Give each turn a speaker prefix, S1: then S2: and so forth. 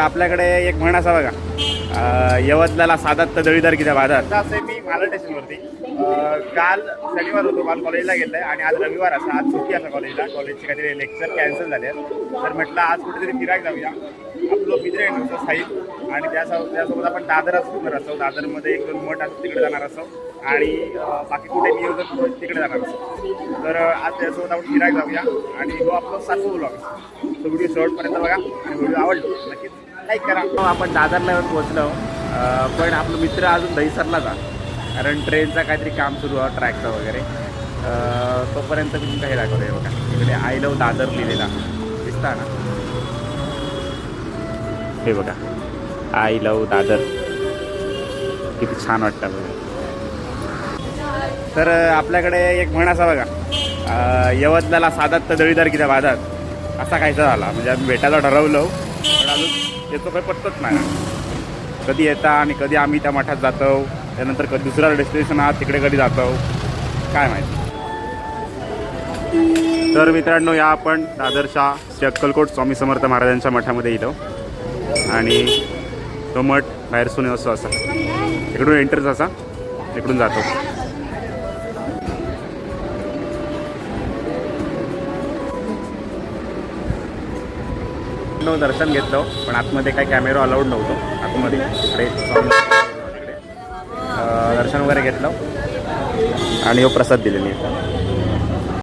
S1: आपल्याकडे एक म्हण असा बघा, यवतला साधात तर दळीदार किती बाधात. असं मी मालर स्टेशनवरती काल शनिवार होतो, काल कॉलेजला गेलं आहे आणि आज रविवार असा, आज सुट्टी असा कॉलेजला. कॉलेजचे काहीतरी लेक्चर कॅन्सल झाले तर म्हटलं आज कुठेतरी फिरायला जाऊया. आपलं मित्र येणार साहिब आणि त्यासोबत आपण दादर फिरणार असो. दादरमध्ये एक दोन मठ असं तिकडे जाणार असो आणि बाकी कुठे नियोजन तिकडे जाणार असो. तर आज त्यासोबत आपण फिरायला जाऊया आणि हो आपलं सासू ब्लॉग. तो व्हिडिओ शेवटपर्यंत बघा आणि व्हिडिओ आवडलो नक्कीच लाईक करा. आपण दादरला पोहोचलो पण आपलं मित्र अजून दहीसरला जा, कारण ट्रेनचा काहीतरी काम सुरू आहे ट्रॅकचं वगैरे. तोपर्यंत मी तुमचं हे दाखवलं आहे बघा, इकडे आय लव दादर लिहिलेला दिसता ना, हे बघा आय लव दादर, किती छान वाटतं बघा. तर आपल्याकडे एक म्हण असा बघा, यवतला साधात तर दळीदार किती बाधात, असा खायचा झाला. म्हणजे आम्ही भेटायला ठरवलं पण अजून येतो काही पत्तच नाही. कधी येता आणि कधी आम्ही त्या मठात जातो, त्यानंतर कधी दुसरा डेस्टिनेशन आहात तिकडे कधी जातो काय माहिती. तर मित्रांनो, या आपण दादरच्या श्री अक्कलकोट स्वामी समर्थ महाराजांच्या मठामध्ये येतो आणि तो मठ बाहेरसून असं असा इकडून एंट्रन्स असा इकडून जातो. दर्शन घेतलं पण आतमध्ये काही कॅमेरा अलाउड नव्हतं. आतमध्ये दर्शन वगैरे घेतलं आणि हो प्रसाद दिलेली आहे.